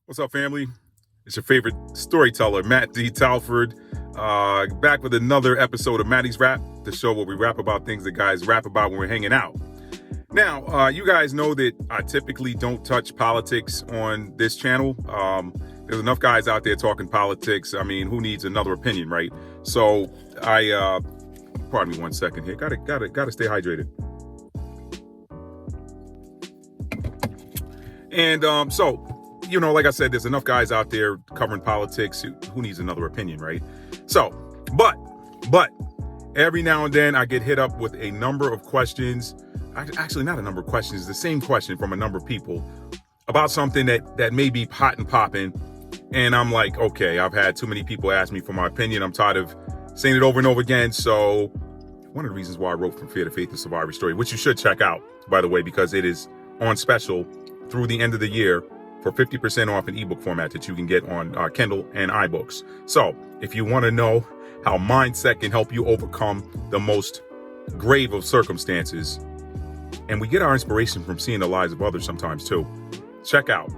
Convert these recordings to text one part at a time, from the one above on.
What's up, family? It's your favorite storyteller, Matt D. Talford, back with another episode of Matty's Rap, the show where we rap about things that guys rap about when we're hanging out. Now, you guys know that I typically don't touch politics on this channel. There's enough guys out there talking politics. I mean, who needs another opinion, right? So pardon me one second here. Gotta stay hydrated. And like I said, there's enough guys out there covering politics. Who needs another opinion, right? So, but every now and then I get hit up with a number of questions. Actually, not a number of questions. The same question from a number of people about something that may be hot and popping. And I'm like, okay, I've had too many people ask me for my opinion. I'm tired of saying it over and over again. So one of the reasons why I wrote From Fear to Faith, the Survivor Story, which you should check out, by the way, because it is on special through the end of the year for 50% off an ebook format that you can get on Kindle and iBooks. So if you want to know how mindset can help you overcome the most grave of circumstances, and we get our inspiration from seeing the lives of others sometimes too, check out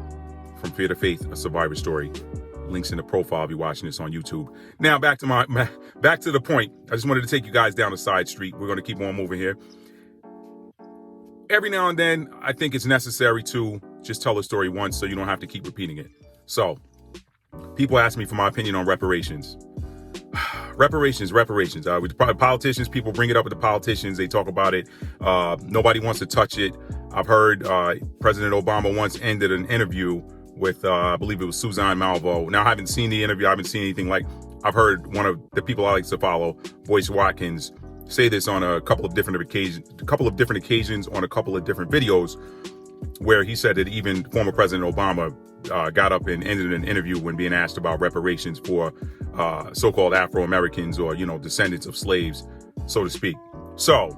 From Fear to Faith, a Survivor Story. Links in the profile if you're watching this on YouTube. Now back to the point. I just wanted to take you guys down a side street. We're going to keep on moving here. Every now and then, I think it's necessary to just tell a story once so you don't have to keep repeating it. So, people ask me for my opinion on reparations. Reparations. With politicians, people bring it up with the politicians. They talk about it. Nobody wants to touch it. I've heard President Obama once ended an interview with, I believe it was Suzanne Malveaux. Now, I haven't seen the interview. I haven't seen anything like. I've heard one of the people I like to follow, Boyce Watkins, say this on a couple of different occasions on a couple of different videos, where he said that even former President Obama got up and ended an interview when being asked about reparations for so-called Afro-Americans or, descendants of slaves, so to speak. So,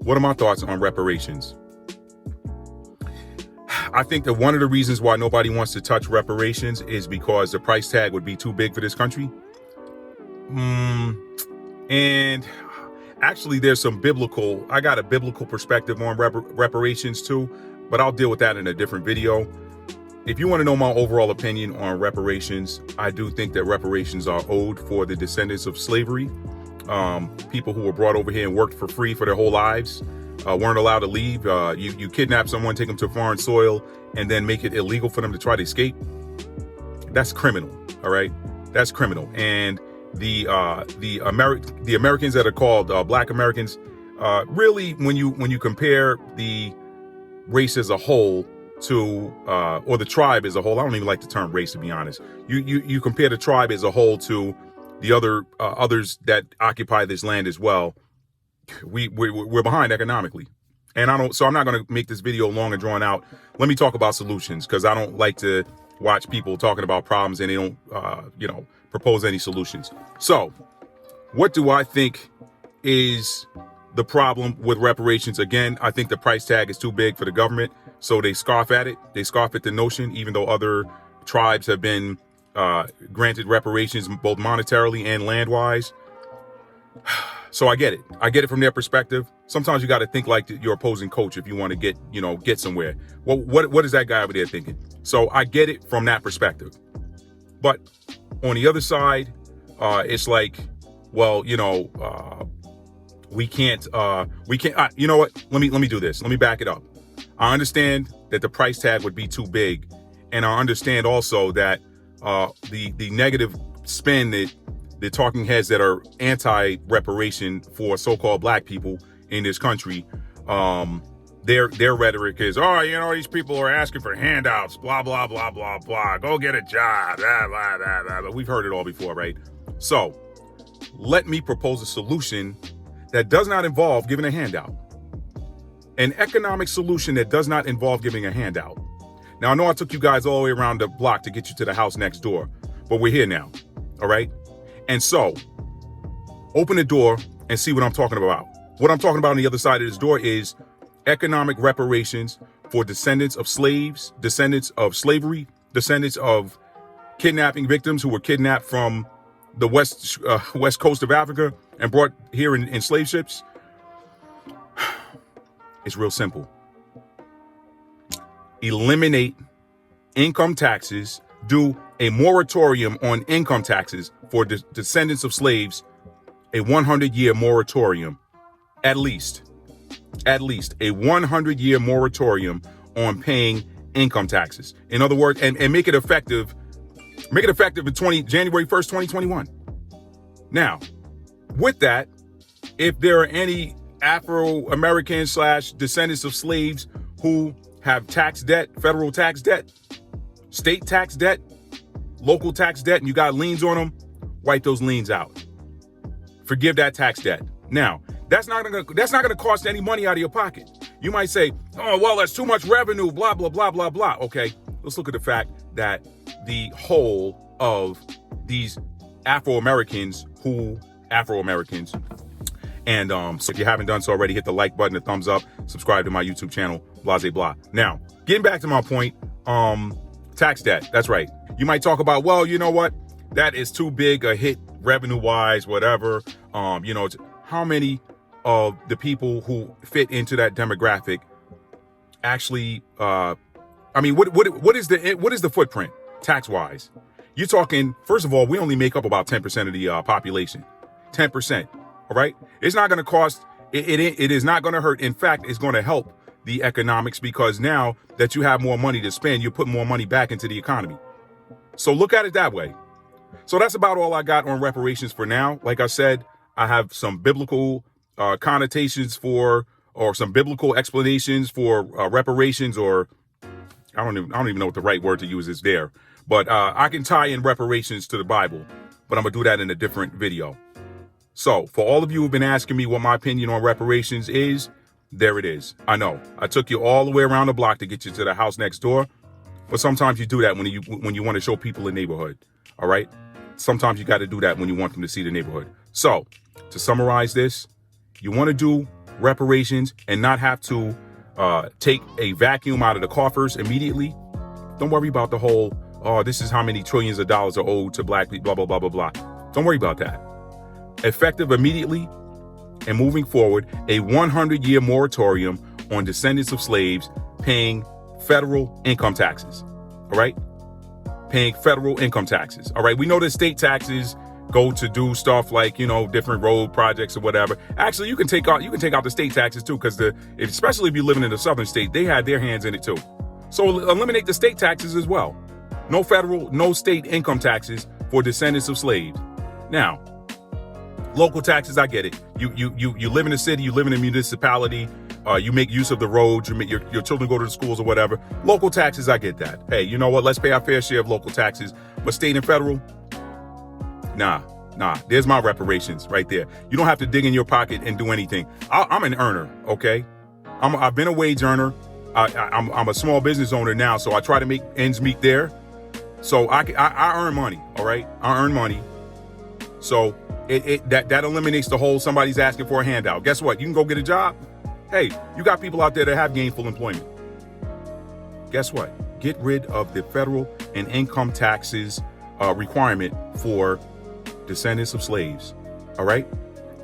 what are my thoughts on reparations? I think that one of the reasons why nobody wants to touch reparations is because the price tag would be too big for this country. And actually, there's I got a biblical perspective on reparations too, but I'll deal with that in a different video. If you want to know my overall opinion on reparations, I do think that reparations are owed for the descendants of slavery. People who were brought over here and worked for free for their whole lives, weren't allowed to leave. You kidnap someone, take them to foreign soil, and then make it illegal for them to try to escape. That's criminal, all right? That's criminal. And the Americans that are called Black Americans, really, when you compare the race as a whole to or the tribe as a whole, I don't even like the term race, to be honest. You compare the tribe as a whole to the others that occupy this land as well. We're behind economically, and I'm not going to make this video long and drawn out. Let me talk about solutions, because I don't like to watch people talking about problems and they don't propose any solutions. So what do I think is the problem with reparations? Again, I think the price tag is too big for the government, so they scoff at it. They scoff at the notion, even though other tribes have been granted reparations, both monetarily and land-wise. So I get it from their perspective. Sometimes you got to think like your opposing coach if you want to get somewhere. Well, what is that guy over there thinking? So I get it from that perspective. But on the other side, it's like, well, we can't. You know what? Let me do this. Let me back it up. I understand that the price tag would be too big, and I understand also that the negative spin that the talking heads that are anti-reparation for so-called Black people in this country, their rhetoric is, these people are asking for handouts, blah, blah, blah, blah, blah. Go get a job, blah, blah, blah, blah. But we've heard it all before, right? So let me propose a solution that does not involve giving a handout. An economic solution that does not involve giving a handout. Now, I know I took you guys all the way around the block to get you to the house next door, but we're here now, all right? And so, open the door and see what I'm talking about. What I'm talking about on the other side of this door is economic reparations for descendants of slaves, descendants of slavery, descendants of kidnapping victims who were kidnapped from the west coast of Africa and brought here in slave ships. It's real simple. Eliminate income taxes, do a moratorium on income taxes for descendants of slaves, a 100-year moratorium, at least a 100-year moratorium on paying income taxes. In other words, and make it effective in January 1st, 2021. Now, with that, if there are any Afro-Americans / descendants of slaves who have tax debt, federal tax debt, state tax debt, local tax debt, and you got liens on them, wipe those liens out. Forgive that tax debt. Now, that's not gonna cost any money out of your pocket. You might say, oh, well, that's too much revenue, blah, blah, blah, blah, blah. Okay, let's look at the fact that the whole of these Afro-Americans, and so if you haven't done so already, hit the like button, the thumbs up, subscribe to my YouTube channel, blah, blah, blah. Now, getting back to my point, tax debt, that's right. You might talk about, well, you know what? That is too big a hit revenue-wise, whatever. How many of the people who fit into that demographic actually, what is the footprint tax-wise? You're talking, first of all, we only make up about 10% of the population. 10%, all right? It's not going to cost, it is not going to hurt. In fact, it's going to help the economics, because now that you have more money to spend, you put more money back into the economy. So look at it that way. So that's about all I got on reparations for now. Like I said, I have some biblical connotations or some biblical explanations for reparations, or I don't even know what the right word to use is there. But I can tie in reparations to the Bible, but I'm going to do that in a different video. So for all of you who've been asking me what my opinion on reparations is, there it is. I know I took you all the way around the block to get you to the house next door, but sometimes you do that when you want to show people the neighborhood. All right. Sometimes you got to do that when you want them to see the neighborhood. So to summarize this, you want to do reparations and not have to take a vacuum out of the coffers immediately. Don't worry about the whole, oh, this is how many trillions of dollars are owed to black people, blah, blah, blah, blah, blah. Don't worry about that. Effective immediately and moving forward, a 100-year moratorium on descendants of slaves paying federal income taxes. All right. Paying federal income taxes. All right. We know that state taxes go to do stuff like, different road projects or whatever. Actually, you can take out the state taxes too, because especially if you're living in the southern state, they had their hands in it too. So eliminate the state taxes as well. No federal, no state income taxes for descendants of slaves. Now, local taxes, I get it. You live in a city, you live in a municipality, you make use of the roads, your children go to the schools or whatever. Local taxes, I get that. Hey, you know what? Let's pay our fair share of local taxes. But state and federal, nah. There's my reparations right there. You don't have to dig in your pocket and do anything. I'm an earner, okay? I've been a wage earner. I'm a small business owner now, so I try to make ends meet there. So I earn money, all right? I earn money. So that eliminates the whole somebody's asking for a handout. Guess what? You can go get a job. Hey, you got people out there that have gainful employment. Guess what? Get rid of the federal and income taxes requirement for descendants of slaves. All right?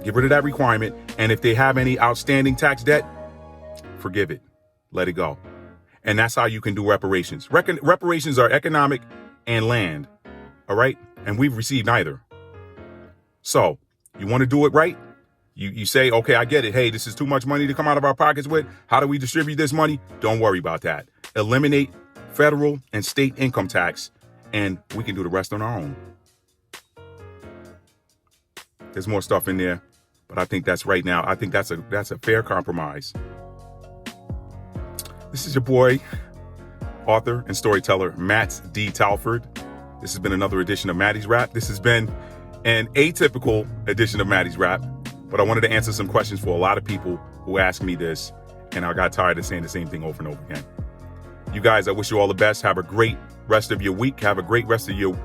Get rid of that requirement. And if they have any outstanding tax debt, forgive it. Let it go. And that's how you can do reparations. Reparations are economic and land. All right? And we've received neither. So you want to do it right? You say, okay, I get it. Hey, this is too much money to come out of our pockets with. How do we distribute this money? Don't worry about that. Eliminate federal and state income tax, and we can do the rest on our own. There's more stuff in there, but I think that's right now. I think that's a fair compromise. This is your boy, author and storyteller, Matt D. Talford. This has been another edition of Maddie's Rap. This has been an atypical edition of Maddie's Rap, but I wanted to answer some questions for a lot of people who asked me this, and I got tired of saying the same thing over and over again. You guys, I wish you all the best. Have a great rest of your week. Have a great rest of your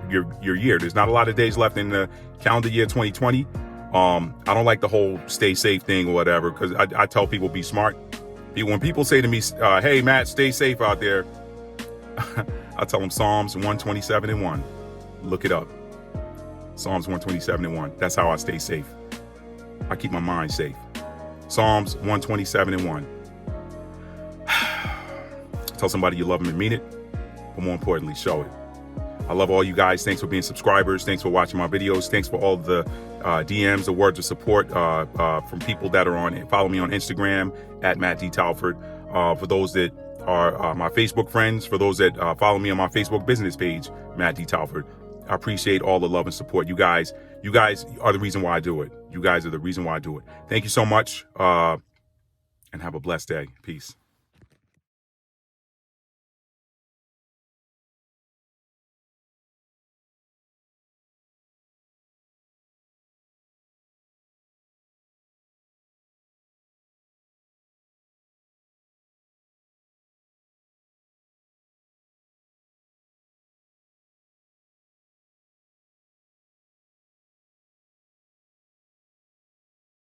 year. There's not a lot of days left in the calendar year 2020. I don't like the whole stay safe thing or whatever, because I tell people be smart. When people say to me, hey, Matt, stay safe out there, I tell them Psalms 127:1. Look it up. Psalms 127:1. That's how I stay safe. I keep my mind safe. Psalms 127:1. Tell somebody you love them and mean it. but more importantly, show it. I love all you guys. Thanks for being subscribers. Thanks for watching my videos. Thanks for all the DMs, the words of support from people that are follow me on Instagram at Matt D. Talford. For those that are my Facebook friends, for those that follow me on my Facebook business page, Matt D. Talford. I appreciate all the love and support. You guys are the reason why I do it. You guys are the reason why I do it. Thank you so much, and have a blessed day. Peace.